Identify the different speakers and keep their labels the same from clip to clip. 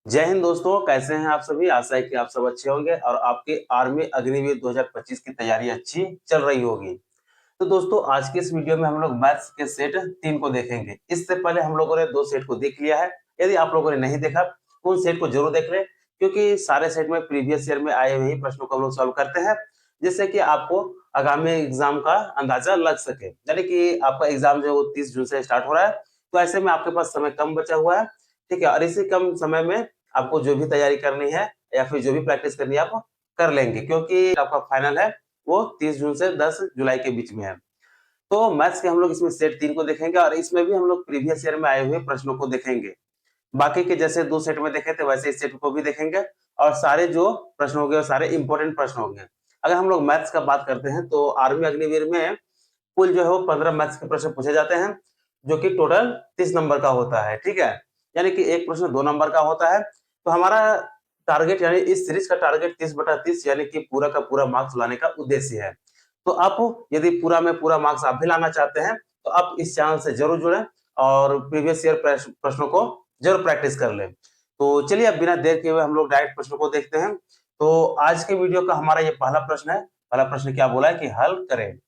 Speaker 1: जय हिंद दोस्तों, कैसे हैं आप सभी? आशा है कि आप सब अच्छे होंगे और आपकी आर्मी अग्निवीर 2025 की तैयारी अच्छी चल रही होगी। तो दोस्तों, आज के इस वीडियो में हम लोग मैथ्स के सेट 3 को देखेंगे। इससे पहले हम लोगों ने 2 सेट को देख लिया है। यदि आप लोगों ने नहीं देखा, उन सेट को जरूर देख लें, क्योंकि सारे सेट में प्रीवियस ईयर में आए हुए ही प्रश्नों को हम लोग सॉल्व करते हैं, जिससे कि आपको आगामी एग्जाम का अंदाजा लग सके। यानी कि आपका एग्जाम जो है वो 30 जून से स्टार्ट हो रहा है, तो ऐसे में आपके पास समय कम बचा हुआ है, ठीक है। और इसी कम समय में आपको जो भी तैयारी करनी है या फिर जो भी प्रैक्टिस करनी है, आप कर लेंगे, क्योंकि आपका फाइनल है वो 30 जून से 10 जुलाई के बीच में है। तो मैथ्स के हम लोग इसमें सेट 3 को देखेंगे और इसमें भी हम लोग प्रीवियस ईयर में आए हुए प्रश्नों को देखेंगे। बाकी के जैसे 2 सेट में देखे थे वैसे इस सेट को भी देखेंगे और सारे जो प्रश्न होंगे वो सारे इंपॉर्टेंट प्रश्न होंगे। अगर हम लोग मैथ्स का बात करते हैं तो आर्मी अग्निवीर में कुल जो है वो 15 मैथ्स के प्रश्न पूछे जाते हैं, जो कि टोटल 30 नंबर का होता है, ठीक है। यानी कि एक प्रश्न 2 नंबर का होता है। तो हमारा टारगेट यानी इस सीरीज का टारगेट 30/30 यानी कि पूरा का पूरा मार्क्स लाने का उद्देश्य है। तो आप यदि पूरा में पूरा मार्क्स आप भी लाना चाहते हैं तो आप इस चैनल से जरूर जुड़ें और प्रीवियस ईयर प्रश्नों को जरूर प्रैक्टिस कर लें। तो चलिए अब बिना देर के हुए हम लोग डायरेक्ट प्रश्न को देखते हैं। तो आज के वीडियो का हमारा ये पहला प्रश्न है। पहला प्रश्न क्या बोला है कि हल करें।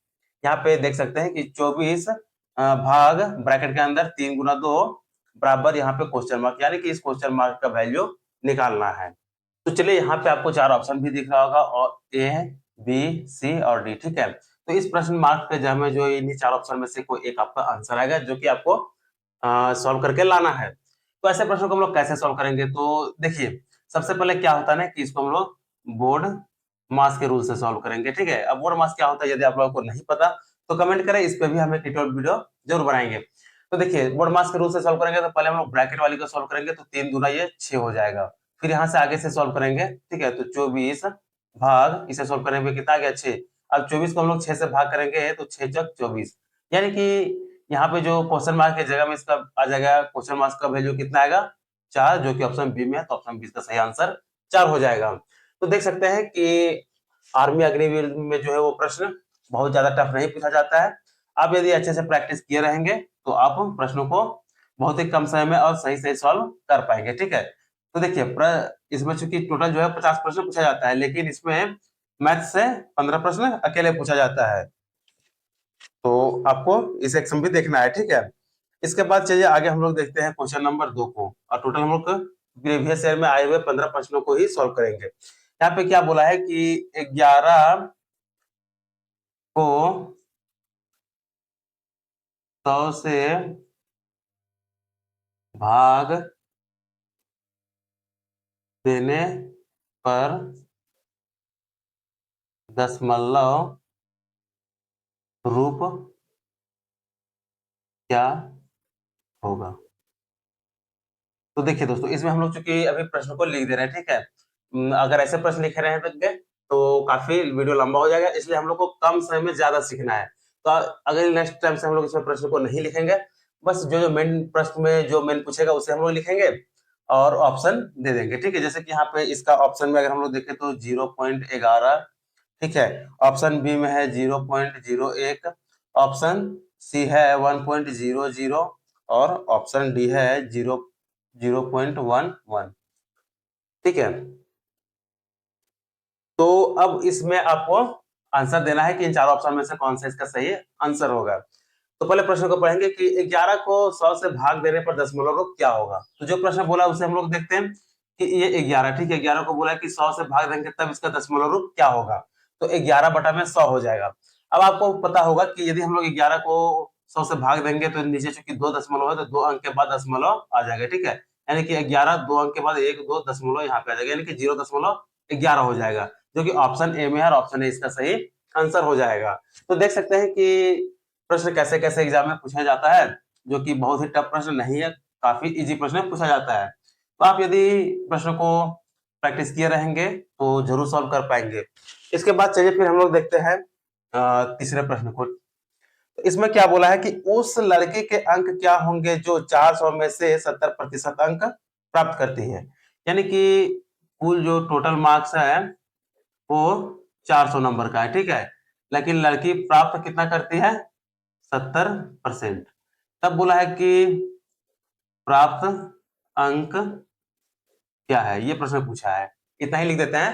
Speaker 1: यहाँ पे देख सकते हैं कि 24 भाग ब्रैकेट के अंदर 3 × 2 बराबर यहाँ पे क्वेश्चन मार्क, यानी कि इस क्वेश्चन मार्क का वैल्यू निकालना है। तो चलिए यहाँ पे आपको 4 ऑप्शन भी दिख रहा होगा और ए, बी, सी और डी, ठीक है। तो इस प्रश्न मार्क पे जो हमें जो इन्हीं 4 ऑप्शन में से कोई एक आपका आंसर आएगा, जो कि आपको सॉल्व करके लाना है। तो ऐसे प्रश्नों को हम लोग कैसे सॉल्व करेंगे? तो देखिए, सबसे पहले क्या होता है ना कि इसको हम लोग बोर्ड मास के रूल से सॉल्व करेंगे, ठीक है। अब बोर्ड मास क्या होता है यदि आप लोगों को नहीं पता तो कमेंट करें, इस पे भी हम एक ट्यूटोरियल वीडियो जरूर बनाएंगे। तो देखिए, बोर्ड मास के रूल से सॉल्व करेंगे तो पहले हम लोग ब्रैकेट वाली को सॉल्व करेंगे, तो 3 दूना ये 6 हो जाएगा। फिर यहाँ से आगे से सॉल्व करेंगे, ठीक है। तो 24 भाग इसे सॉल्व करेंगे कितना आ गया 6। अब 24 को हम लोग 6 से भाग करेंगे तो 6 चौक 24, यानी कि यहाँ पे जो क्वेश्चन मार्क की जगह में इसका आ जाएगा, क्वेश्चन मार्क का वैल्यू कितना आएगा 4, जो कि ऑप्शन बी में है। तो ऑप्शन बी का सही आंसर 4 हो जाएगा। तो देख सकते हैं कि आर्मी अग्निवीर में जो है वो प्रश्न बहुत ज्यादा टफ नहीं पूछा जाता है। आप यदि अच्छे से प्रैक्टिस किए रहेंगे तो आप प्रश्नों को बहुत ही कम समय में और सही सही सॉल्व कर पाएंगे, ठीक है। तो देखिए, इसमें चूंकि टोटल जो है 50 प्रश्न पूछा जाता है, लेकिन इसमें मैथ से 15 प्रश्न अकेले पूछा जाता है। तो आपको इस सेक्शन भी देखना है, ठीक है। इसके बाद चलिए आगे हम लोग देखते हैं क्वेश्चन नंबर 2 को, और टोटल हम लोग प्रीवियस ईयर में आए हुए 15 प्रश्नों को ही सॉल्व करेंगे। यहाँ पे क्या बोला है कि 11 को 100 से भाग देने पर दशमलव रूप क्या होगा। तो देखिए दोस्तों, इसमें हम लोग चूंकि अभी प्रश्न को लिख दे रहे हैं, ठीक है। अगर ऐसे प्रश्न लिखे रहे हैं तो काफी वीडियो लंबा हो जाएगा, इसलिए हम लोग को कम समय में ज्यादा सीखना है। तो अगर नेक्स्ट टाइम से हम लोग इसमें प्रश्न को नहीं लिखेंगे, बस जो जो मेन प्रश्न में जो मेन पूछेगा उसे हम लोग लिखेंगे और ऑप्शन दे देंगे, ठीक है। जैसे कि यहाँ पे इसका ऑप्शन में अगर हम लोग देखें तो 0.11, ठीक है। ऑप्शन बी में है 0.01, ऑप्शन सी है 1.00 और ऑप्शन डी है 0.11, ठीक है। तो अब इसमें आपको आंसर देना है कि इन 4 ऑप्शन में से कौन सा इसका सही आंसर होगा। तो पहले प्रश्न को पढ़ेंगे कि 11 को 100 से भाग देने पर दशमलव रूप क्या होगा। तो जो प्रश्न बोला उसे हम लोग देखते हैं कि ये 11, ठीक है। 11 को बोला कि 100 से भाग देंगे तब इसका दशमलव रूप क्या होगा। तो 11/100 हो जाएगा। अब आपको पता होगा कि यदि हम लोग 11 को 100 से भाग देंगे तो नीचे चूंकि 2 दशमलव है तो 2 अंक के बाद दशमलव आ जाएगा, ठीक है। यानी कि 11 2 अंक के बाद 1 2 दशमलव यहाँ पे आ जाएगा, यानी कि 0.11 हो जाएगा, जो कि ऑप्शन ए में है और ऑप्शन ए इसका सही आंसर हो जाएगा। तो देख सकते हैं कि प्रश्न कैसे कैसे एग्जाम में पूछा जाता है, जो कि बहुत ही टफ प्रश्न नहीं है, काफी इजी प्रश्न पूछा जाता है। तो आप यदि प्रश्न को प्रैक्टिस किए रहेंगे तो जरूर सॉल्व कर पाएंगे। इसके बाद चलिए फिर हम लोग देखते हैं तीसरे प्रश्न को। तो इसमें क्या बोला है कि उस लड़के के अंक क्या होंगे जो 400 में से 70% अंक प्राप्त करती है। यानी कि कुल जो टोटल मार्क्स है वो 400 नंबर का है, ठीक है। लेकिन लड़की प्राप्त कितना करती है 70%। तब बोला है कि प्राप्त अंक क्या है, ये प्रश्न पूछा है। इतना ही लिख देते हैं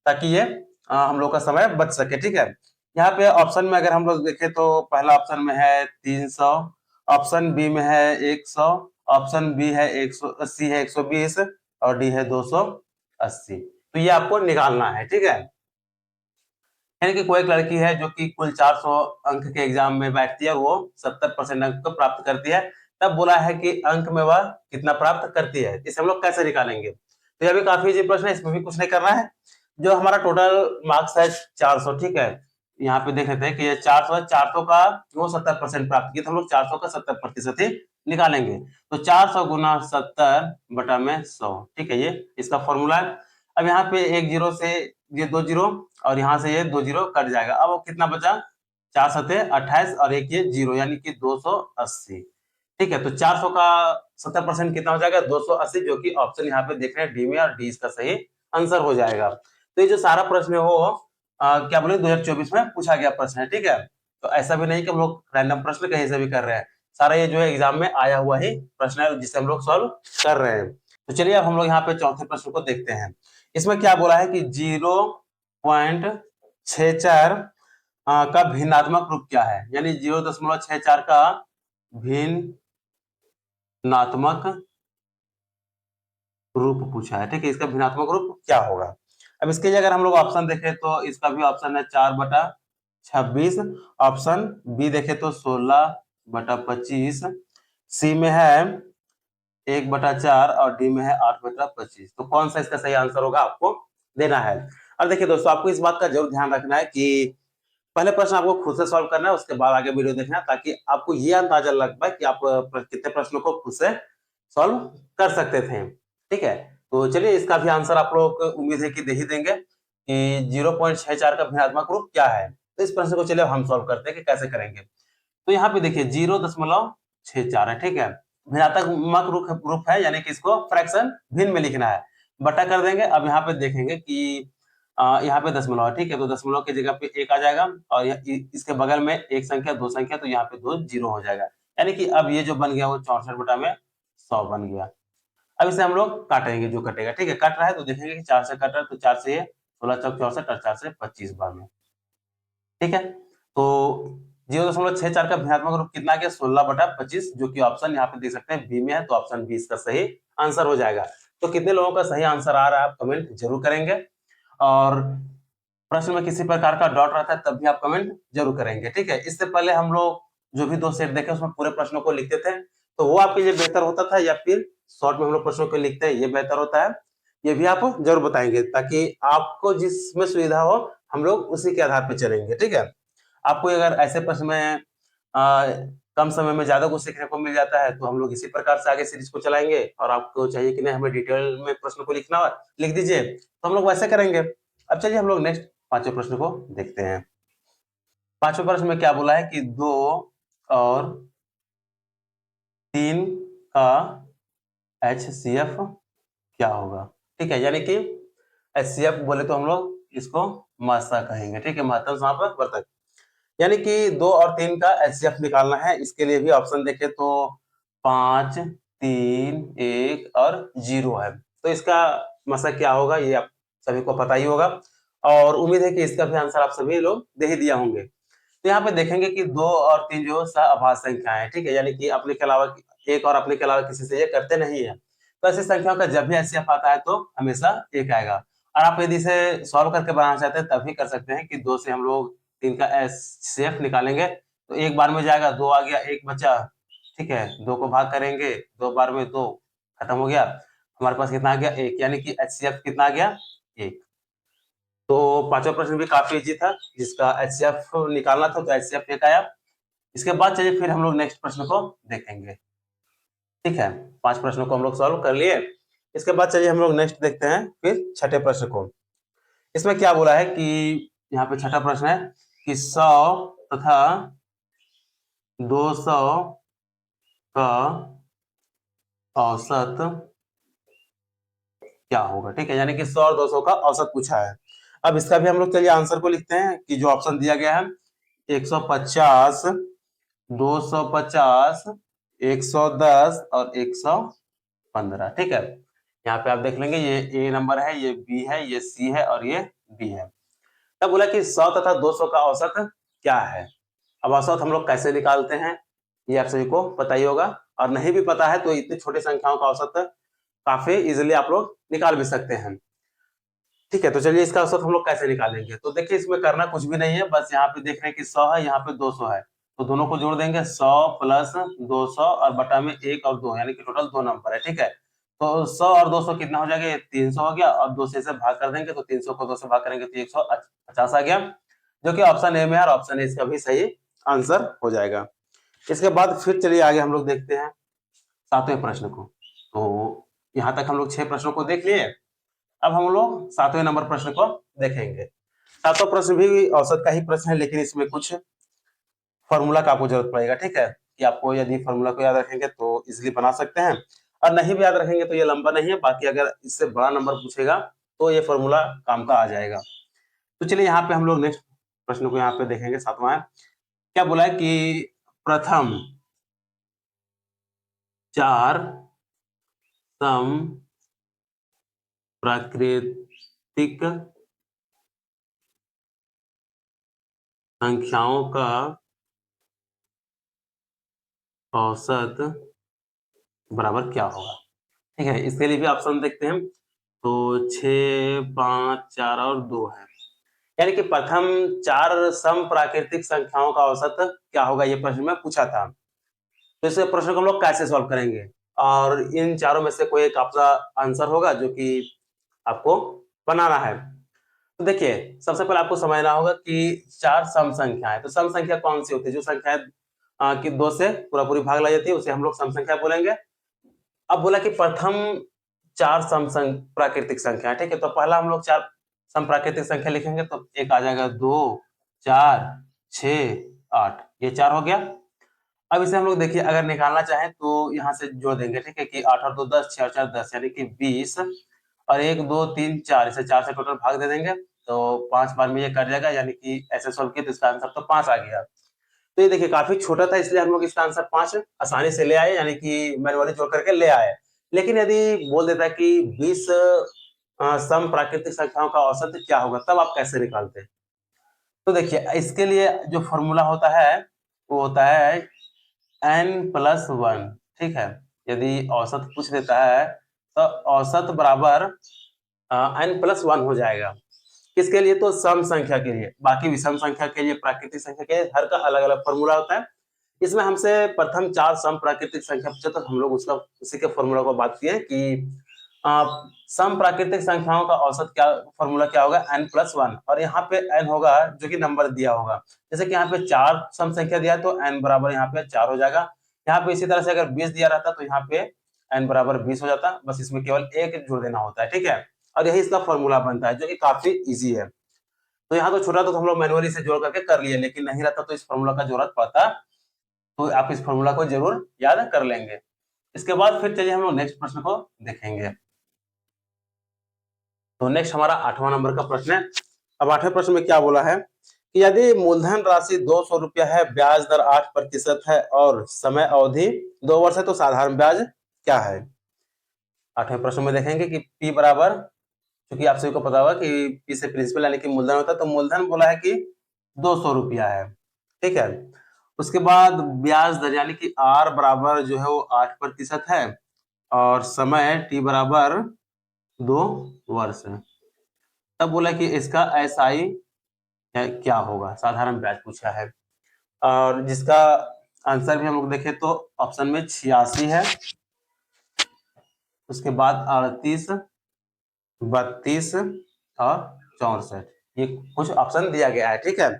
Speaker 1: ताकि ये हम लोग का समय बच सके। ठीक है, यहाँ पे ऑप्शन में अगर हम लोग देखें तो पहला ऑप्शन में है 300, ऑप्शन बी में है 100, ऑप्शन बी है 180 है 120 और डी है 280। तो ये आपको निकालना है। ठीक है, यानी कि कोई एक लड़की है जो कि कुल 400 अंक के एग्जाम में बैठती है और वो 70% अंक को प्राप्त करती है, तब बोला है कि अंक में वह कितना प्राप्त करती है। इसे हम लोग कैसे निकालेंगे? तो यह भी काफी इजी प्रश्न है, इसमें भी कुछ नहीं करना है। जो हमारा टोटल मार्क्स है 400, ठीक है, यहाँ पे देख लेते हैं कि ये 400 है, 400 का वो 70% प्राप्त किया, तो हम लोग 400 का 70% ही निकालेंगे। तो 400 गुना 70 बटा में 100, ठीक है, ये इसका फॉर्मूला है। अब यहाँ पे एक जीरो से ये 2 जीरो और यहाँ से ये 2 जीरो कट जाएगा। अब वो कितना बचा? 4 सते 28 और एक ये जीरो, यानी कि 280। ठीक है, तो 400 का 70% कितना हो जाएगा? 280, जो कि ऑप्शन यहाँ पे देख रहे हैं डी में, और डी इसका सही आंसर हो जाएगा। तो ये जो सारा प्रश्न है वो क्या बोले 2024 में पूछा गया प्रश्न है। ठीक है, तो ऐसा भी नहीं कि हम लोग रैंडम प्रश्न कहीं से भी कर रहे हैं, सारा ये जो है एग्जाम में आया हुआ ही प्रश्न है जिसे हम लोग सॉल्व कर रहे हैं। तो चलिए अब हम लोग यहाँ पे चौथे प्रश्न को देखते हैं। इसमें क्या बोला है कि 0.64 का भिन्नात्मक रूप क्या है, यानी 0.64 का भिन्नात्मक रूप पूछा है। ठीक है, इसका भिन्नात्मक रूप क्या होगा? अब इसके लिए अगर हम लोग ऑप्शन देखें तो इसका भी ऑप्शन है 4/26, ऑप्शन बी देखें तो 16/25, सी में है 1/4 और डी में है 8/25। तो कौन सा इसका सही आंसर होगा आपको देना है। अब देखिए दोस्तों, आपको इस बात का जरूर ध्यान रखना है कि पहले प्रश्न आपको खुद से सॉल्व करना है, उसके बाद आगे वीडियो देखना है, ताकि आपको ये अंदाजा लग पाए कि आप कितने प्रश्नों को खुद से सॉल्व कर सकते थे। ठीक है, तो चलिए इसका भी आंसर आप लोग उम्मीद है कि दे ही देंगे कि 0.64 का भिन्नात्मक रूप क्या है। तो इस प्रश्न को चलिए हम सॉल्व करते हैं कि कैसे करेंगे। तो यहाँ पे देखिए 0.64 है। ठीक है, भिन्नात्मक रूप है, यानी कि इसको फ्रैक्शन भिन्न में लिखना है, बटा कर देंगे। अब यहाँ पे देखेंगे कि यहाँ पे दशमलव है। ठीक है, तो दशमलव की जगह पे 1 आ जाएगा और इसके बगल में एक संख्या, दो संख्या, तो यहाँ पे 2 जीरो हो जाएगा, यानी कि अब ये जो बन गया वो 64/100 बन गया। अब इसे हम लोग काटेंगे, जो कटेगा। ठीक है, कट रहा है तो देखेंगे कि 4 से कट रहा है, तो 4 से ये 16 चौक 64 और 4 से 25 बार में। ठीक है, तो 0.64 का भिन्नात्मक रूप कितना आ गया? 16/25, जो कि ऑप्शन यहाँ पे देख सकते हैं बी में है, तो ऑप्शन बी इसका सही आंसर हो जाएगा। तो कितने लोगों का सही आंसर आ रहा है आप कमेंट जरूर करेंगे, और प्रश्न में किसी प्रकार का डाउट रहता है तब भी आप कमेंट जरूर करेंगे। ठीक है, इससे पहले हम लोग जो भी 2 सेट देखे उसमें पूरे प्रश्नों को लिखते थे, तो वो आपके लिए बेहतर होता था या फिर शॉर्ट में हम लोग प्रश्नों को लिखते हैं ये बेहतर होता है? ये भी आप जरूर बताएंगे, ताकि आपको जिसमें सुविधा हो हम लोग उसी के आधार पर चलेंगे। ठीक है, आपको अगर ऐसे प्रश्न में कम समय में ज्यादा कुछ सीखने को मिल जाता है तो हम लोग इसी प्रकार से आगे सीरीज को चलाएंगे, और आपको चाहिए कि नहीं हमें डिटेल में प्रश्न को लिखना लिख दीजिए, तो हम लोग वैसे करेंगे। अब चलिए हम लोग नेक्स्ट पांचवें प्रश्न को देखते हैं। पांचवें प्रश्न में क्या बोला है कि 2 और 3 का HCF क्या होगा? ठीक है, यानी कि HCF बोले तो हम लोग इसको मात्रा कहेंगे। ठीक है, महत्तम समापक, यानी कि 2 और 3 का HCF निकालना है। इसके लिए भी ऑप्शन देखें तो 5, 3, 1 और 0 है। तो इसका मतलब क्या होगा ये आप सभी को पता ही होगा, और उम्मीद है कि इसका भी आंसर आप सभी लोग दे ही दिया होंगे। तो यहाँ पे देखेंगे कि 2 और 3 जो सहअभाज्य संख्याएं हैं। ठीक है, यानी कि अपने के अलावा एक और अपने के अलावा किसी से ये करते नहीं है, तो ऐसी संख्याओं का जब भी HCF आता है तो हमेशा 1 आएगा। और आप यदि इसे सॉल्व करके बनाना चाहते हैं तब भी कर सकते हैं कि 2 से हम लोग 3 का HCF निकालेंगे, तो एक बार में जाएगा, 2 आ गया, 1 बचा। ठीक है, 2 को भाग करेंगे, 2 बार में 2 खत्म हो गया, हमारे पास कितना आ गया? 1, यानी कि HCF कितना आ गया? 1। तो पांचवा प्रश्न भी काफी इजी था, जिसका HCF निकालना था, तो HCF 1 आया। इसके बाद चलिए फिर हम लोग नेक्स्ट प्रश्न को देखेंगे। ठीक है, 5 प्रश्नों को हम लोग सॉल्व कर लिए। इसके बाद चलिए हम लोग नेक्स्ट देखते हैं फिर छठे प्रश्न को। इसमें क्या बोला है कि यहाँ पे छठा प्रश्न है कि 100 तथा 200 का औसत क्या होगा? ठीक है, यानी कि 100 और 200 का औसत पूछा है। अब इसका भी हम लोग चलिए आंसर को लिखते हैं कि जो ऑप्शन दिया गया है 150, 250, 110 और 115। ठीक है, यहाँ पे आप देख लेंगे ये ए नंबर है, ये बी है, ये सी है और ये डी है। तब बोला कि 100 तथा 200 का औसत क्या है? अब औसत हम लोग कैसे निकालते हैं, ये आप सभी को पता ही होगा, और नहीं भी पता है तो इतनी छोटी संख्याओं का औसत काफी इजीली आप लोग निकाल भी सकते हैं। ठीक है, तो चलिए इसका औसत हम लोग कैसे निकालेंगे। तो देखिए इसमें करना कुछ भी नहीं है, बस यहाँ पे देख रहे हैं कि 100 है, यहाँ पे 200 है, तो दोनों को जोड़ देंगे 100 प्लस 200 और बटा में 1 और 2, यानी कि टोटल 2 नंबर है। ठीक है, तो 100 और 200 कितना हो जाएगा, ये 300 हो गया, और 2 से इसे भाग कर देंगे तो 300 को 2 से भाग करेंगे तो 150 आ गया, जो कि ऑप्शन ए में है, और ऑप्शन ए इसका भी सही आंसर हो जाएगा। इसके बाद फिर चलिए आगे हम लोग देखते हैं 7वें प्रश्न को। तो यहाँ तक हम लोग 6 प्रश्नों को देख लिए। अब हम लोग 7वें नंबर प्रश्न को देखेंगे। 7वां प्रश्न भी औसत का ही प्रश्न है, लेकिन इसमें कुछ फॉर्मूला का आपको जरूरत पड़ेगा। ठीक है, कि आपको यदि फॉर्मूला को याद रखेंगे तो इजिली बना सकते हैं, और नहीं भी याद रखेंगे तो ये लंबा नहीं है, बाकी अगर इससे बड़ा नंबर पूछेगा तो ये फॉर्मूला काम का आ जाएगा। तो चलिए यहाँ पे हम लोग नेक्स्ट प्रश्न को यहाँ पे देखेंगे। 7वां है, क्या बोला है कि प्रथम 4 सम प्राकृतिक संख्याओं का औसत बराबर क्या होगा। ठीक है, इसके लिए भी ऑप्शन देखते हैं। तो 6, 5, 4 और 2 है, यानी कि प्रथम 4 सम प्राकृतिक संख्याओं का औसत क्या होगा, ये प्रश्न में पूछा था। तो इस प्रश्न को हम लोग कैसे सॉल्व करेंगे, और इन चारों में से कोई एक आपका आंसर होगा जो कि आपको बनाना है। तो देखिए सबसे पहले आपको समझना होगा कि 4 सम संख्या है, तो सम संख्या कौन सी होती है, जो संख्या कि 2 से पूरा पूरी भाग लाई जाती है उसे हम लोग सम संख्या बोलेंगे। अब बोला कि प्रथम 4 प्राकृतिक संख्या है। ठीक है, तो पहला हम लोग 4 सम प्राकृतिक संख्या लिखेंगे, तो एक आ जाएगा 2, 4, 6, 8, ये 4 हो गया। अब इसे हम लोग देखिए अगर निकालना चाहें तो यहाँ से जोड़ देंगे। ठीक है, कि 8 और 2 10, 6 और 4 10, यानी कि 20, और 1 2 3 4, इसे 4 से टोटल भाग दे देंगे तो 5 बार में ये कट जाएगा, यानी कि ऐसे सॉल्व किया तो इसका आंसर तो 5 आ गया। तो ये देखिए काफी छोटा था, इसलिए हम लोग इसका आंसर 5 आसानी से ले आए, यानी कि मैनुअली जोड़ करके ले आए। लेकिन यदि बोल देता है कि 20 सम प्राकृतिक संख्याओं का औसत क्या होगा, तब आप कैसे निकालते हैं। तो देखिए इसके लिए जो फॉर्मूला होता है वो होता है n+1। ठीक है, यदि औसत पूछ देता है तो औसत बराबर n+1 हो जाएगा। किसके लिए, तो सम संख्या के लिए। बाकी विषम संख्या के लिए, प्राकृतिक संख्या के लिए हर का अलग अलग फॉर्मूला होता है। इसमें हमसे प्रथम 4 सम प्राकृतिक संख्या पूछा तो हम लोग उसका उसी के फॉर्मूला को बात किए कि सम प्राकृतिक संख्याओं का औसत क्या फॉर्मूला क्या होगा, n+1, और यहाँ पे n होगा जो कि नंबर दिया होगा। जैसे कि यहाँ पे 4 सम संख्या दिया है तो n बराबर यहाँ पे 4 हो जाएगा। यहाँ पे इसी तरह से अगर 20 दिया रहता तो यहाँ पे n बराबर 20 हो जाता, बस इसमें केवल 1 जोड़ देना होता है। ठीक है, और यही इसका फॉर्मूला बनता है जो कि काफी ईजी है। तो यहाँ तो छोटा तो हम लोग मैनुअली से जोड़ करके कर लिए, लेकिन नहीं रहता तो इस फॉर्मूला का जरूरत पड़ता, तो आप इस फॉर्मूला को जरूर याद कर लेंगे। इसके बाद फिर चलिए हम लोग नेक्स्ट प्रश्न को देखेंगे। तो नेक्स्ट हमारा 8वां नंबर का प्रश्न है। अब 8वें प्रश्न में क्या बोला है कि यदि मूलधन राशि 200 रुपया है, ब्याज दर 8% है और समय अवधि 2 वर्ष है, तो साधारण ब्याज क्या है। 8वें प्रश्न में देखेंगे कि P बराबर, क्योंकि आप सभी को पता होगा कि P से प्रिंसिपल यानी कि मूलधन होता है, तो मूलधन बोला है कि 200 रुपया है। ठीक है, उसके बाद ब्याज दर यानी कि R बराबर जो है वो 8% है, और समय T बराबर 2 वर्ष है। तब बोला कि इसका SI क्या होगा, साधारण ब्याज पूछा है, और जिसका आंसर भी हम लोग देखें तो ऑप्शन में 86 है, उसके बाद 38, 32 और 64, ये कुछ ऑप्शन दिया गया है। ठीक है,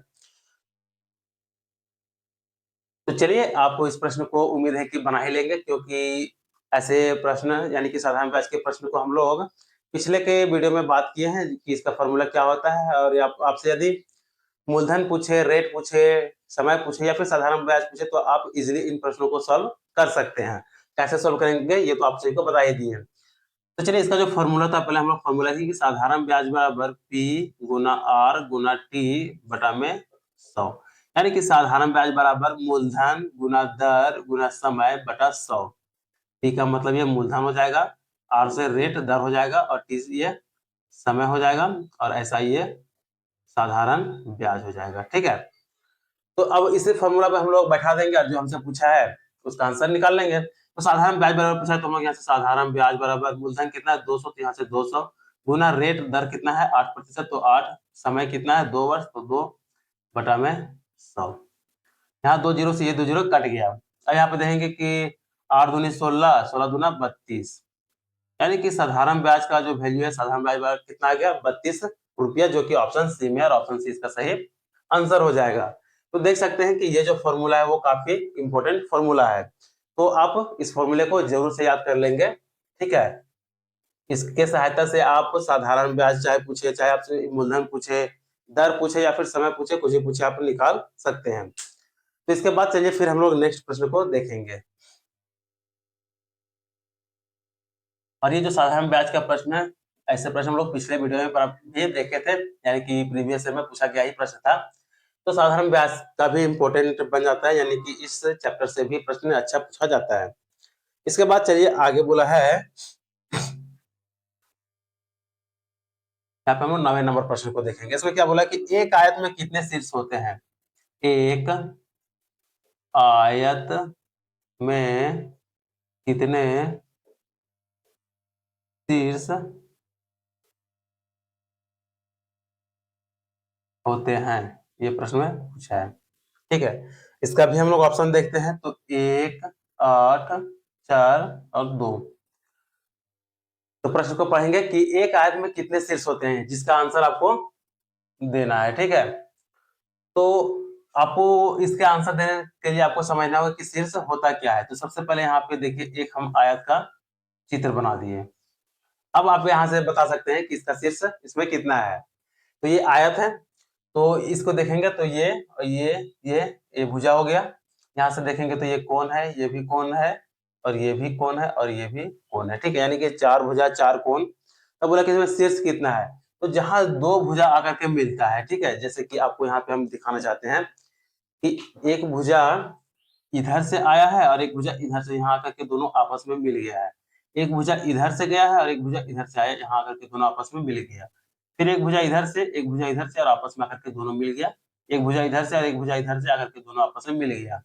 Speaker 1: तो चलिए आपको इस प्रश्न को उम्मीद है कि बना ही लेंगे, क्योंकि ऐसे प्रश्न यानी कि साधारण ब्याज के प्रश्न को हम लोग पिछले के वीडियो में बात किए हैं कि इसका फॉर्मूला क्या होता है, और आपसे यदि मूलधन पूछे, रेट पूछे, समय पूछे या फिर साधारण ब्याज पूछे तो आप इजीली इन प्रश्नों को सॉल्व कर सकते हैं। कैसे सॉल्व करेंगे ये तो आप सभी को बता ही दिए हैं। तो चलिए इसका जो फॉर्मूला था, पहले हम लोग फॉर्मूला कि साधारण ब्याज बराबर P गुना R गुना T बटा में 100, यानी कि साधारण ब्याज बराबर मूलधन गुना दर गुना समय बटा 100। P का मतलब ये मूलधन हो जाएगा, आर से रेट दर हो जाएगा और टी ये समय हो जाएगा और ऐसा ये साधारण ब्याज हो जाएगा। ठीक है, तो अब इसी फॉर्मूला पे हम लोग बैठा देंगे और जो हमसे पूछा है उसका आंसर निकाल लेंगे। तो साधारण ब्याज बराबर पूछा है तो हम लोग यहाँ से साधारण ब्याज बराबर मूलधन कितना है 200, तो यहाँ से 200 गुना रेट दर कितना है 8%, तो 8, समय कितना है 2 वर्ष, तो 2 बटा में 100। यहाँ 2 जीरो से ये 2 जीरो कट गया। अब यहाँ पे देखेंगे कि 8 दूनी 16, 16 दूना 32, यानी कि साधारण ब्याज का जो वैल्यू है साधारण ब्याज कितना आ गया 32 रुपया, जो कि ऑप्शन सी में और ऑप्शन सी इसका सही आंसर हो जाएगा। तो देख सकते हैं कि ये जो फॉर्मूला है वो काफी इंपॉर्टेंट फॉर्मूला है, तो आप इस फॉर्मूले को जरूर से याद कर लेंगे। ठीक है, इसके सहायता से आप साधारण ब्याज चाहे पूछे, चाहे आपसे मूलधन पूछे, दर पूछे या फिर समय पूछे, कुछ भी पूछे आप निकाल सकते हैं। तो इसके बाद चलिए फिर हम लोग नेक्स्ट प्रश्न को देखेंगे। और ये जो साधारण ब्याज का प्रश्न है, ऐसे प्रश्न हम लोग पिछले वीडियो में भी देखे थे, यानी कि प्रीवियस ईयर में पूछा गया ही प्रश्न था। तो साधारण ब्याज का भी इम्पोर्टेंट बन जाता है, यानी कि इस चैप्टर से भी प्रश्न अच्छा पूछा जाता है। इसके बाद चलिए आगे बोला है, यहाँ पे हम 9वें नंबर प्रश्न को देखेंगे। इसमें क्या बोला कि एक आयत में कितने शीर्ष होते हैं? एक आयत में कितने शीर्ष होते हैं, ये प्रश्न में पूछा है। ठीक है, इसका भी हम लोग ऑप्शन देखते हैं। तो 1, 8, 4 और 2। तो प्रश्न को पढ़ेंगे कि एक आयत में कितने शीर्ष होते हैं, जिसका आंसर आपको देना है। ठीक है, तो आपको इसके आंसर देने के लिए आपको समझना होगा कि शीर्ष होता क्या है। तो सबसे पहले यहाँ पे देखिए एक हम आयत का चित्र बना दिए। अब आप यहाँ से बता सकते हैं कि इसका शीर्ष इसमें कितना है। तो ये आयत है, तो इसको देखेंगे तो ये भुजा हो गया। यहाँ से देखेंगे तो ये कोण है, ये भी कोण है और ये भी कोण है और ये भी कोण है। ठीक है, यानी कि 4 भुजा 4 कोण। अब बोला कि इसमें शीर्ष कितना है, तो जहां 2 भुजा आकर के मिलता है। ठीक है, जैसे कि आपको यहाँ पे हम दिखाना चाहते हैं कि एक भुजा इधर से आया है और एक भुजा इधर से यहाँ आकर के दोनों आपस में मिल गया है। एक भुजा इधर से गया है और एक भुजा इधर से आया, यहाँ आकर के दोनों आपस में मिल गया। फिर एक भुजा इधर से, एक भुजा इधर से और आपस में आकर के दोनों मिल गया। एक भुजा इधर से और एक भुजा इधर से आकर के दोनों आपस में मिल गया।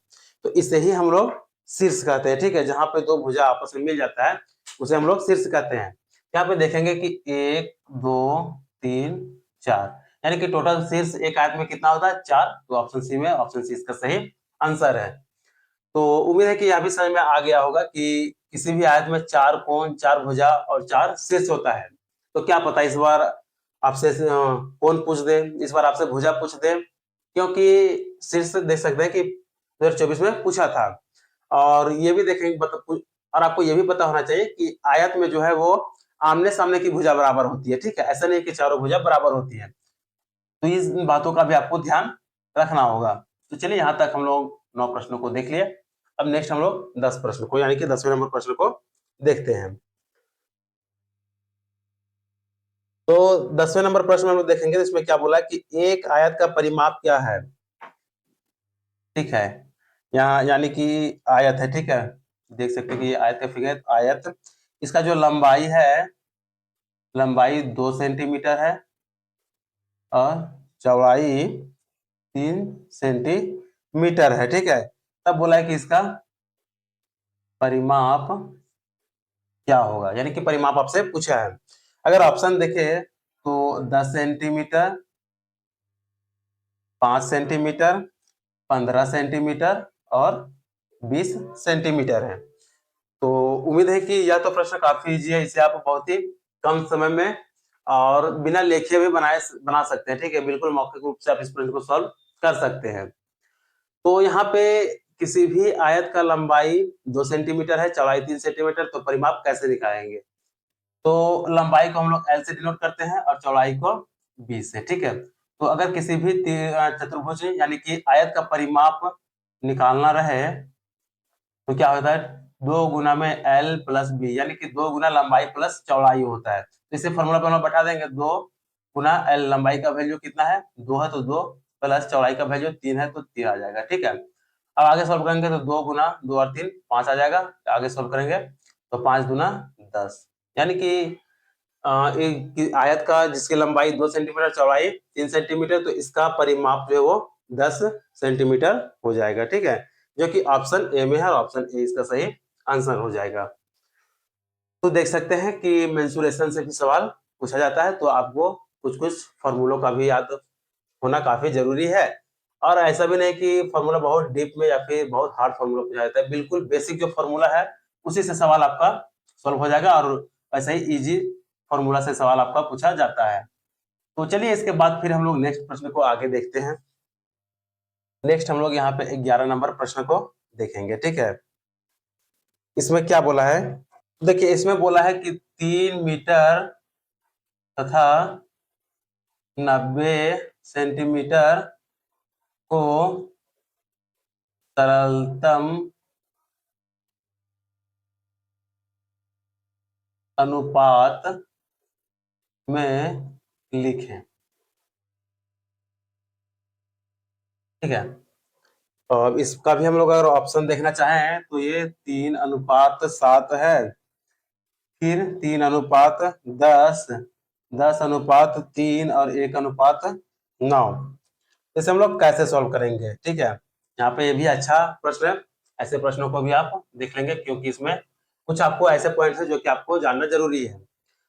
Speaker 1: तो इसे ही हम लोग शीर्ष कहते हैं। ठीक है, जहां पे 2 भुजा आपस में मिल जाता है उसे हम लोग शीर्ष कहते हैं। यहाँ पे देखेंगे कि 1, 2, 3, 4, यानी कि टोटल शीर्ष एक आयत में कितना होता है 4। तो ऑप्शन सी में ऑप्शन सी इसका सही आंसर है। तो उम्मीद है कि यह भी समझ में आ गया होगा कि किसी भी आयत में 4 कोण, 4 भुजा और 4 शीर्ष होता है। तो क्या पता इस बार आपसे कोण पूछ दे, इस बार आपसे भुजा पूछ दे, क्योंकि शीर्ष देख सकते हैं कि 2024 में पूछा था। और ये भी देखेंगे और आपको ये भी पता होना चाहिए कि आयत में जो है वो आमने सामने की भुजा बराबर होती है। ठीक है, ऐसा नहीं कि चारों भुजा बराबर होती है। तो इस बातों का भी आपको ध्यान रखना होगा। तो चलिए यहाँ तक हम लोग 9 प्रश्नों को देख लिए। अब नेक्स्ट हम लोग 10 प्रश्न को, यानी कि 10वें नंबर प्रश्न को देखते हैं। तो 10वें नंबर प्रश्न में हम लोग देखेंगे, तो इसमें क्या बोला है कि एक आयत का परिमाप क्या है। ठीक है, यहाँ यानी कि आयत है। ठीक है, देख सकते हैं कि ये आयत का फिगर, आयत इसका जो लंबाई है, लंबाई 2 सेंटीमीटर है और चौड़ाई 3 सेंटीमीटर है। ठीक है, तब बोला है कि इसका परिमाप क्या होगा, यानी कि परिमाप आपसे पूछा है। अगर ऑप्शन देखे तो 10 सेंटीमीटर, 5 सेंटीमीटर, 15 सेंटीमीटर और 20 सेंटीमीटर है। तो उम्मीद है कि यह तो प्रश्न काफी इजी है, इसे आप बहुत ही कम समय में और बिना लेखे भी बना सकते हैं। ठीक है, बिल्कुल मौखिक रूप से आप इस प्रश्न को सॉल्व कर सकते हैं। तो यहाँ पे किसी भी आयत का लंबाई 2 सेंटीमीटर है, चौड़ाई 3 सेंटीमीटर, तो परिमाप कैसे दिखाएंगे। तो लंबाई को हम लोग L से डिनोट करते हैं और चौड़ाई को 20 से। ठीक है, तो अगर किसी भी चतुर्भुज यानी कि आयत का परिमाप निकालना रहे तो क्या होता है 2 गुना में L प्लस बी, यानी कि 2 गुना लंबाई प्लस चौड़ाई होता है। तो इसे फॉर्मूला पर हम लोग बैठा देंगे, 2 गुना L, लंबाई का वैल्यू कितना है 2 है तो 2, प्लस चौड़ाई का वैल्यू 3 है तो 3 आ जाएगा। ठीक है, अब आगे सॉल्व करेंगे तो 2 गुना 2 और 3 5 आ जाएगा। आगे सॉल्व करेंगे तो 5 दूना 10, यानी कि एक आयत का जिसकी लंबाई 2 सेंटीमीटर, चौड़ाई 3 सेंटीमीटर, तो इसका परिमाप जो है वो 10 सेंटीमीटर हो जाएगा। ठीक है, जो कि ऑप्शन ए में है और ऑप्शन ए इसका सही आंसर हो जाएगा। तो देख सकते हैं कि मेंसुरेशन से भी सवाल पूछा जाता है, तो आपको कुछ कुछ फॉर्मूलों का भी याद होना काफी जरूरी है। और ऐसा भी नहीं कि फॉर्मूला बहुत डीप में या फिर बहुत हार्ड फॉर्मूला पूछा जाता है, बिल्कुल बेसिक जो फॉर्मूला है उसी से सवाल आपका सॉल्व हो जाएगा, और वैसे ही इजी फॉर्मूला से सवाल आपका पूछा जाता है। तो चलिए इसके बाद फिर हम लोग नेक्स्ट प्रश्न को आगे देखते हैं। नेक्स्ट हम लोग यहाँ पे 11 नंबर प्रश्न को देखेंगे। ठीक है, इसमें क्या बोला है, देखिए इसमें बोला है कि 3 मीटर तथा 90 सेंटीमीटर को सरलतम अनुपात में लिखें। ठीक है, और इसका भी हम लोग अगर ऑप्शन देखना चाहें तो ये 3:7 है, फिर 3:10, 10:3 और 1:9। इसे हम लोग कैसे सॉल्व करेंगे? ठीक है, यहाँ पे ये भी अच्छा प्रश्न है, ऐसे प्रश्नों को भी आप देख लेंगे क्योंकि इसमें कुछ आपको ऐसे पॉइंट्स है जो कि आपको जानना जरूरी है।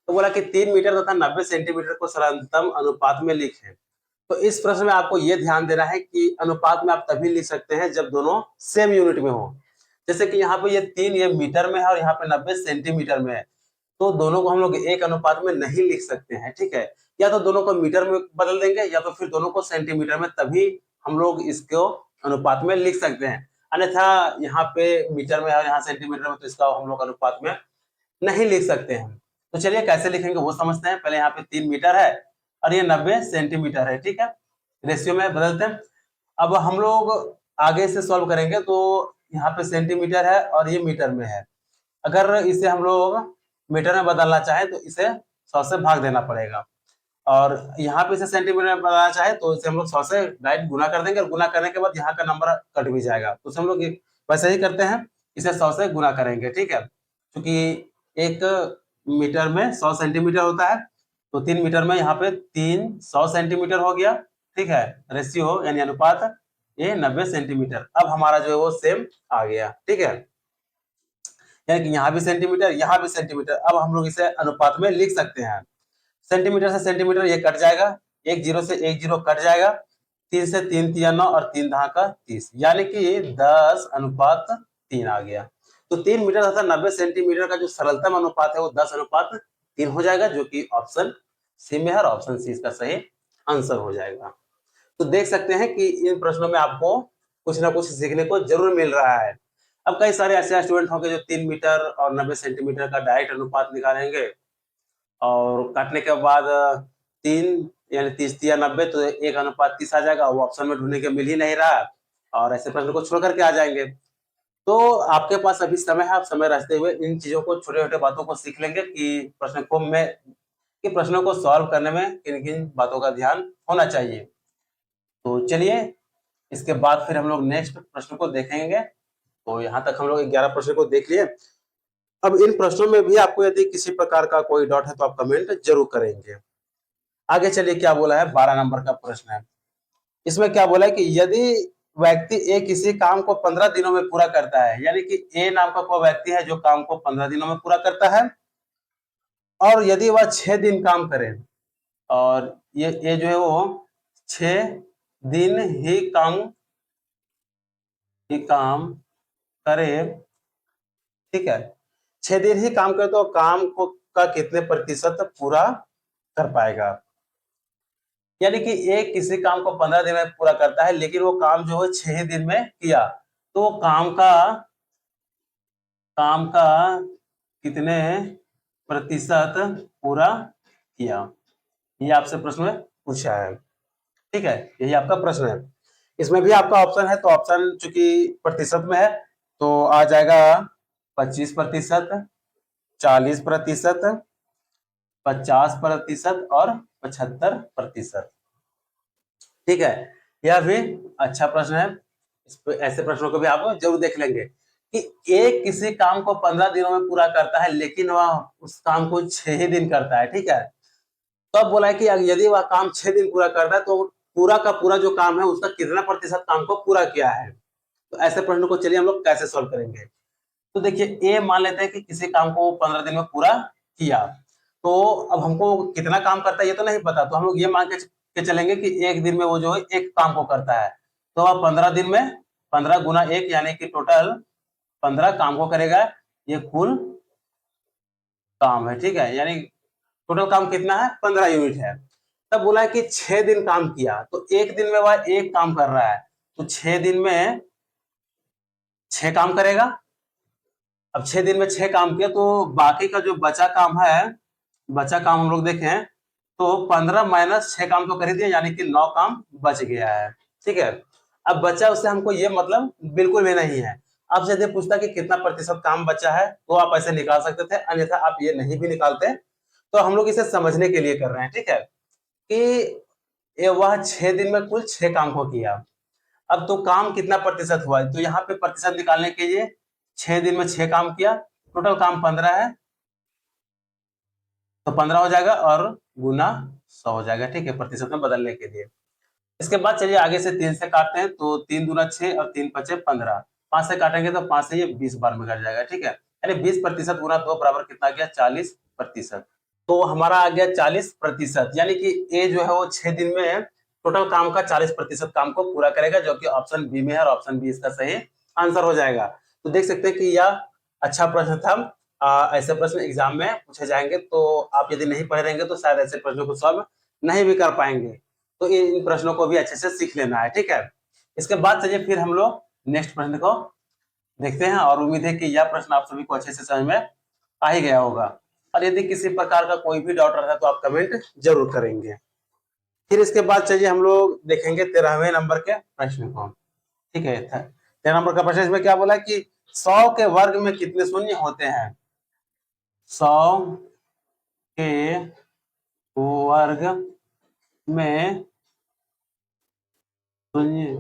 Speaker 1: तो बोला कि 3 मीटर तथा 90 सेंटीमीटर को सरलतम अनुपात में लिखें। तो इस प्रश्न में आपको ये ध्यान देना है कि अनुपात में आप तभी लिख सकते हैं जब दोनों सेम यूनिट में हो। जैसे कि यहाँ पे ये 3 ये मीटर में है और यहाँ पे 90 सेंटीमीटर में है, तो दोनों को हम लोग एक अनुपात में नहीं लिख सकते हैं। ठीक है, या तो दोनों को मीटर में बदल देंगे या तो फिर दोनों को सेंटीमीटर में, तभी हम लोग इसको अनुपात में लिख सकते हैं। अन्यथा यहाँ पे मीटर में है और यहाँ सेंटीमीटर में, तो इसका हम लोग अनुपात में नहीं लिख सकते हैं। तो चलिए कैसे लिखेंगे वो समझते हैं। पहले यहाँ पे 3 मीटर है और ये 90 सेंटीमीटर है। ठीक है, रेशियो में बदलते हैं। अब हम लोग आगे से सॉल्व करेंगे, तो यहाँ पे सेंटीमीटर है और ये मीटर में है। अगर इसे हम लोग मीटर में बदलना चाहे तो इसे 100 से भाग देना पड़ेगा, और यहाँ पे इसे सेंटीमीटर में बदलना चाहे तो इसे हम लोग 100 से डायरेक्ट गुना कर देंगे, और गुना करने के बाद यहाँ का नंबर कट भी जाएगा। तो हम लोग वैसे ही करते हैं, इसे 100 से गुना करेंगे। ठीक है, क्योंकि एक मीटर में 100 सेंटीमीटर होता है, तो 3 मीटर में यहाँ पे 300 सेंटीमीटर हो गया। ठीक है, रेशियो यानी अनुपात ये 90 सेंटीमीटर। अब हमारा जो है वो सेम आ गया। ठीक है, यानी कि यहाँ भी सेंटीमीटर, यहाँ भी सेंटीमीटर। अब हम लोग इसे अनुपात में लिख सकते हैं। सेंटीमीटर से सेंटीमीटर ये कट जाएगा, एक जीरो से एक जीरो कट जाएगा, 3 से 3 तिया 9 और 3 दहा का 30, यानी कि 10:3 आ गया। तो 3 मीटर तथा 90 सेंटीमीटर का जो सरलतम अनुपात है वो 10:3 हो जाएगा, जो कि ऑप्शन सी में है और ऑप्शन सी इसका सही आंसर हो जाएगा। तो देख सकते हैं कि इन प्रश्नों में आपको कुछ ना कुछ सीखने को जरूर मिल रहा है। अब कई सारे ऐसे स्टूडेंट होंगे जो 3 मीटर और 90 सेंटीमीटर का डायरेक्ट अनुपात निकालेंगे, और काटने के बाद 3 यानी 30 या 90, तो 1:30 आ जाएगा। वो ऑप्शन में ढूंढने के मिल ही नहीं रहा, और ऐसे प्रश्न को छोड़ करके आ जाएंगे। तो आपके पास अभी समय है, आप समय रखते हुए इन चीजों को, छोटे छोटे बातों को सीख लेंगे कि प्रश्नों को सॉल्व करने में किन किन बातों का ध्यान होना चाहिए। तो चलिए इसके बाद फिर हम लोग नेक्स्ट प्रश्न को देखेंगे। तो यहाँ तक हम लोग 11 प्रश्न को देख लिए। अब इन प्रश्नों में भी आपको यदि किसी प्रकार का कोई डाउट है तो आप कमेंट जरूर करेंगे। आगे चलिए क्या बोला है, 12 नंबर का प्रश्न है। इसमें क्या बोला है कि यदि व्यक्ति ए किसी काम को 15 दिनों में पूरा करता है, यानी कि ए नाम का कोई व्यक्ति है जो काम को 15 दिनों में पूरा करता है, और यदि वह 6 दिन काम करे, और ये जो है वो 6 दिन ही काम करे। ठीक है, 6 दिन ही काम करे तो काम को का कितने प्रतिशत पूरा कर पाएगा? यानी कि एक किसी काम को 15 दिन में पूरा करता है, लेकिन वो काम जो है 6 दिन में किया, तो वो काम का कितने प्रतिशत पूरा किया? ये आपसे प्रश्न में पूछा है। ठीक है, यही आपका प्रश्न है। इसमें भी आपका ऑप्शन है, तो ऑप्शन चूंकि प्रतिशत में है तो आ जाएगा 25%, 40%, 50% और 75%। ठीक है, यह भी अच्छा प्रश्न है। ऐसे प्रश्नों को भी आप जरूर देख लेंगे कि एक किसी काम को 15 दिनों में पूरा करता है, लेकिन वह उस काम को 6 ही दिन करता है, ठीक है। तो अब बोला है कि यदि वह काम 6 दिन पूरा करता है तो पूरा का पूरा जो काम है उसका कितना प्रतिशत काम को पूरा किया है। तो ऐसे प्रश्न को चलिए हम लोग कैसे सॉल्व करेंगे। तो देखिए ए मान लेते हैं कि किसी काम को 15 दिन में पूरा किया, तो अब हमको कितना काम करता है ये तो नहीं पता, तो हम लोग ये मान के चलेंगे कि एक दिन में वो जो है एक काम को करता है। तो अब 15 दिन में 15 गुना 1 यानी कि टोटल 15 काम को करेगा, ये कुल काम है, ठीक है। यानी टोटल काम कितना है, 15 यूनिट है। तब बोला है कि 6 दिन काम किया, तो एक दिन में वह एक काम कर रहा है, तो 6 दिन में 6 काम करेगा। अब 6 दिन में 6 काम किया तो बाकी का जो बचा काम है, बचा काम हम लोग देखें तो 15 माइनस 6 काम तो कर ही दिया, यानी कि 9 काम बच गया है, ठीक है। अब बचा उससे हमको ये मतलब बिल्कुल भी नहीं है। आपसे यदि पूछता कि कितना प्रतिशत काम बचा है तो आप ऐसे निकाल सकते थे, अन्यथा आप ये नहीं भी निकालते। तो हम लोग इसे समझने के लिए कर रहे हैं, ठीक है, कि ये वह 6 दिन में कुल 6 काम को किया। अब तो काम कितना प्रतिशत हुआ है, तो यहाँ पे प्रतिशत निकालने के लिए 6 दिन में 6 काम किया, टोटल काम 15 है, तो 15 हो जाएगा और गुना 100 हो जाएगा, ठीक है, प्रतिशत में बदलने के लिए। इसके बाद चलिए आगे से 3 से काटते हैं, तो 3 दूना 6 और 3 पचे 15, 5 से काटेंगे तो 5 से ये 20 बार में कट जाएगा, ठीक है। यानी 20% गुना 2 बराबर कितना गया, 40%। तो हमारा आ गया 40%, यानी कि ए जो है वो 6 दिन में टोटल काम का 40% काम को पूरा करेगा, जो कि ऑप्शन बी में है, और ऑप्शन बी इसका सही आंसर हो जाएगा। तो देख सकते हैं कि यह अच्छा प्रश्न था। ऐसे प्रश्न एग्जाम में पूछे जाएंगे, तो आप यदि नहीं पढ़े रहेंगे तो शायद ऐसे प्रश्नों को सॉल्व नहीं भी कर पाएंगे। तो इन प्रश्नों को भी अच्छे से सीख लेना है, ठीक है। इसके बाद चलिए फिर हम लोग नेक्स्ट प्रश्न को देखते हैं, और उम्मीद है कि यह प्रश्न आप सभी को अच्छे से समझ में आ ही गया होगा। और यदि किसी प्रकार का कोई भी डाउट रहता है तो आप कमेंट जरूर करेंगे। फिर इसके बाद चलिए हम लोग देखेंगे 13वें नंबर के प्रश्न को, ठीक है। 13 नंबर का प्रश्न इसमें क्या बोला कि 100 के वर्ग में कितने शून्य होते हैं। 100 के वर्ग में शून्य,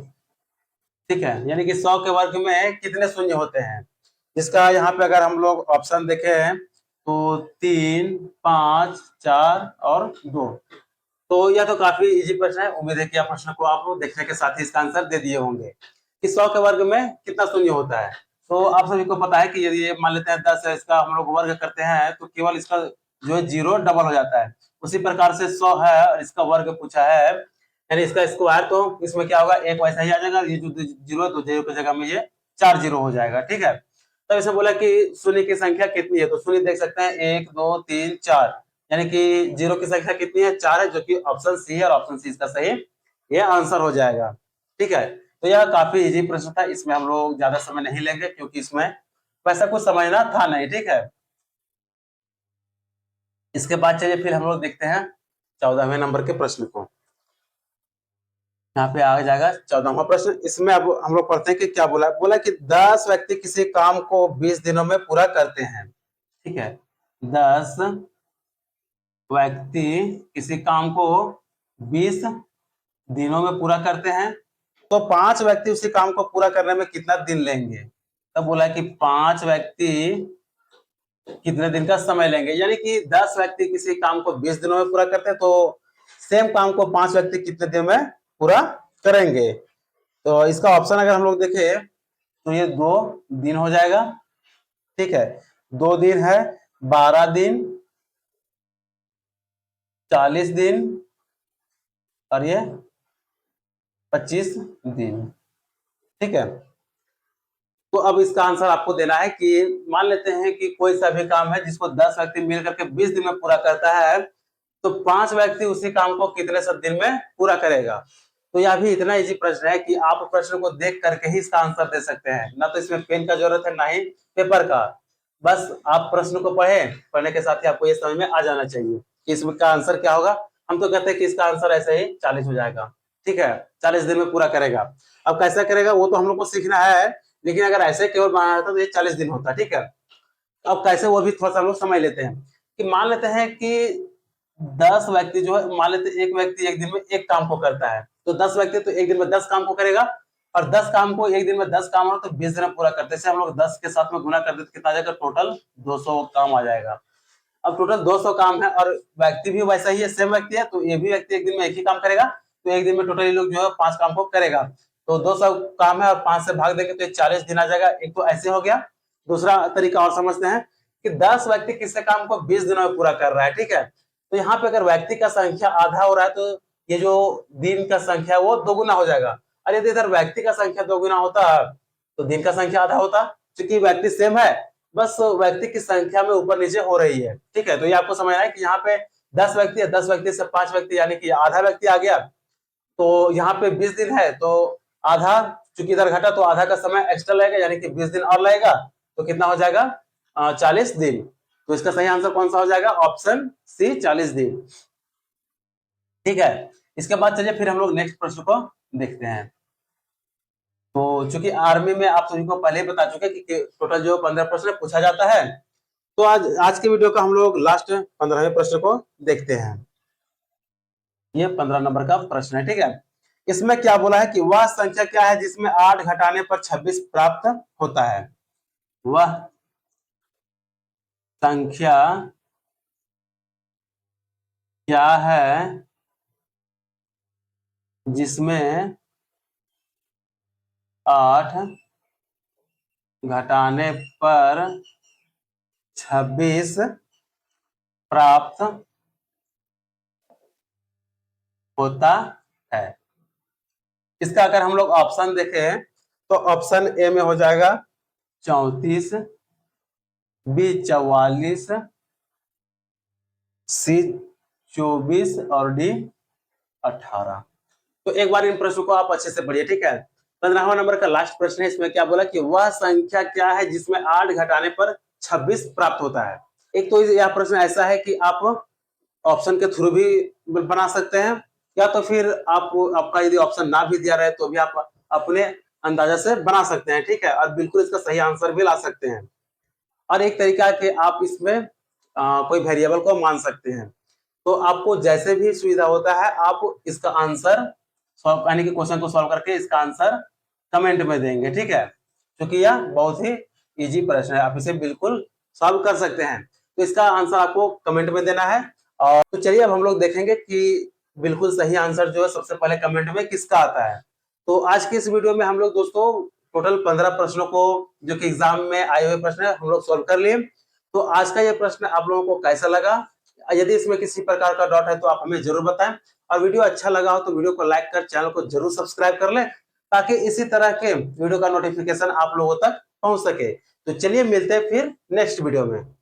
Speaker 1: ठीक है, यानी कि 100 के वर्ग में कितने शून्य होते हैं। जिसका यहाँ पे अगर हम लोग ऑप्शन देखें तो 3, 5, 4 और 2। तो यह तो काफी इजी प्रश्न है, उम्मीद है कि यह प्रश्न को आप देखने के साथ ही इसका आंसर दे दिए होंगे कि 100 के वर्ग में कितना शून्य होता है। तो आप सभी को पता है कि यदि ये मान लेते हैं 10 है, इसका हम लोग वर्ग करते हैं तो केवल इसका जो है 0 डबल हो जाता है। उसी प्रकार से 100 है और इसका वर्ग पूछा है, यानी इसका स्क्वायर, तो इसमें क्या होगा, एक वैसा ही आ जाएगा, ये जो 0 है तो 0 की जगह में ये 4 0 हो जाएगा, ठीक है। तब इसे बोला कि शून्य की संख्या कितनी है, तो शून्य देख सकते हैं 1 2 3 4, यानी कि 0 की संख्या कितनी है, 4 है, जो कि ऑप्शन सी है, और ऑप्शन सी इसका सही ये आंसर हो जाएगा, ठीक है। तो यह काफी इजी प्रश्न था, इसमें हम लोग ज्यादा समय नहीं लेंगे क्योंकि इसमें वैसा कुछ समझना था नहीं, ठीक है। इसके बाद चलिए फिर हम लोग देखते हैं 14वें नंबर के प्रश्न को। यहाँ पे आ जाएगा 14वां प्रश्न। इसमें अब हम लोग पढ़ते हैं कि क्या बोला, बोला कि 10 व्यक्ति किसी काम को 20 दिनों में पूरा करते हैं, ठीक है। 10 व्यक्ति किसी काम को 20 दिनों में पूरा करते हैं, तो 5 व्यक्ति उसी काम को पूरा करने में कितना दिन लेंगे। तब बोला कि 5 व्यक्ति कितने दिन का समय लेंगे, यानी कि 10 व्यक्ति किसी काम को 20 दिनों में पूरा करते हैं, तो सेम काम को 5 व्यक्ति कितने दिन में पूरा करेंगे। तो इसका ऑप्शन अगर हम लोग देखें तो ये 2 दिन हो जाएगा, ठीक है। 2 दिन है, 12 दिन, 40 दिन और ये 25 दिन, ठीक है। तो अब इसका आंसर आपको देना है कि मान लेते हैं कि कोई सा भी काम है जिसको 10 व्यक्ति मिलकर के 20 दिन में पूरा करता है, तो 5 व्यक्ति उसी काम को कितने सब दिन में पूरा करेगा। तो यह भी इतना इजी प्रश्न है कि आप प्रश्न को देख करके ही इसका आंसर दे सकते हैं, ना तो इसमें पेन का जरूरत है ना ही पेपर का। बस आप प्रश्न को पढ़ने के साथ ही आपको ये समझ में आ जाना चाहिए कि इसका आंसर क्या होगा। हम तो कहते हैं कि इसका आंसर ऐसे ही 40 हो जाएगा, ठीक है, 40 दिन में पूरा करेगा। अब कैसे करेगा वो तो हम लोग को सीखना है, लेकिन अगर ऐसे केवल बनाना था तो ये 40 दिन होता, ठीक है। अब कैसे वो भी थोड़ा सा हम लोग समझ लेते हैं कि मान लेते हैं कि 10 व्यक्ति जो है, मान लेते हैं एक व्यक्ति एक दिन में एक काम को करता है, तो 10 व्यक्ति तो एक दिन में 10 काम को करेगा, और 10 काम को एक दिन में 10 काम हो तो 20 दिन में पूरा करते हैं। हम लोग 10 के साथ में गुना कर देते कितना आ जाएगा, टोटल 200 काम आ जाएगा। अब टोटल 200 काम है और व्यक्ति भी वैसा ही है, सेम व्यक्ति है, तो ये भी व्यक्ति एक दिन में एक ही काम करेगा, तो एक दिन में टोटल लोग जो है 5 काम को करेगा। तो 200 काम है और 5 से भाग देंगे तो 40 दिन आ जाएगा। एक तो ऐसे हो गया। दूसरा तरीका और समझते हैं कि 10 व्यक्ति किसी काम को 20 दिनों में पूरा कर रहा है, ठीक है। तो यहाँ पे अगर व्यक्ति का संख्या आधा हो रहा है तो ये जो दिन का संख्या वो दोगुना हो जाएगा। और यदि इधर व्यक्ति का संख्या दोगुना होता तो दिन का संख्या आधा होता। क्योंकि व्यक्ति सेम है, बस व्यक्ति की संख्या में ऊपर नीचे हो रही है, ठीक है। तो ये आपको समझना है कि यहाँ पे 10 व्यक्ति है, 10 व्यक्ति से 5 व्यक्ति यानी कि आधा व्यक्ति आ गया। तो यहाँ पे 20 दिन है तो आधा, चूंकि इधर घटा तो आधा का समय एक्स्ट्रा लगेगा, यानी कि 20 दिन और लगेगा, तो कितना हो जाएगा 40 दिन। तो इसका सही आंसर कौन सा हो जाएगा, ऑप्शन सी 40 दिन, ठीक है। इसके बाद चलिए फिर हम लोग नेक्स्ट प्रश्न को देखते हैं। तो चूंकि आर्मी में आप सभी को पहले ही बता चुके कि टोटल जो 15 प्रश्न पूछा जाता है, तो आज के वीडियो का हम लोग लास्ट 15वें प्रश्न को देखते हैं। ये 15 नंबर का प्रश्न है, ठीक है। इसमें क्या बोला है कि वह संख्या क्या है जिसमें 8 घटाने पर 26 प्राप्त होता है। वह संख्या क्या है जिसमें 8 घटाने पर 26 प्राप्त होता है। इसका अगर हम लोग ऑप्शन देखें तो ऑप्शन ए में हो जाएगा 34, बी 44, सी 24 और डी 18। तो एक बार इन प्रश्नों को आप अच्छे से पढ़िए, ठीक है। 15वां नंबर का लास्ट प्रश्न है। इसमें क्या बोला कि वह संख्या क्या है जिसमें 8 घटाने पर 26 प्राप्त होता है। एक तो यह प्रश्न ऐसा है कि आप ऑप्शन के थ्रू भी बना सकते हैं, या तो फिर आपका यदि ऑप्शन ना भी दिया रहे तो भी आप अपने अंदाजा से बना सकते हैं, ठीक है। और बिल्कुल इसका सही आंसर भी ला सकते हैं। और एक तरीका है कि आप इसमें कोई वेरिएबल को मान सकते हैं। तो आपको जैसे भी सुविधा होता है आप इसका आंसर सॉल्व यानी कि क्वेश्चन को सॉल्व करके इसका आंसर कमेंट में देंगे, ठीक है। क्योंकि यह बहुत ही इजी प्रश्न है, आप इसे बिल्कुल सॉल्व कर सकते हैं। तो इसका आंसर आपको कमेंट में देना है। और तो चलिए अब हम लोग देखेंगे कि बिल्कुल सही आंसर जो है सबसे पहले कमेंट में किसका आता है। तो आज की इस वीडियो में हम लोग दोस्तों टोटल 15 प्रश्नों को, जो कि एग्जाम में आए हुए प्रश्न है, हम लोग सॉल्व कर लिए। तो आज का ये प्रश्न आप लोगों को कैसा लगा, यदि इसमें किसी प्रकार का डाउट है तो आप हमें जरूर बताएं। और वीडियो अच्छा लगा हो तो वीडियो को लाइक कर चैनल को जरूर सब्सक्राइब कर लें, ताकि इसी तरह के वीडियो का नोटिफिकेशन आप लोगों तक पहुंच सके। तो चलिए मिलते हैं फिर नेक्स्ट वीडियो में।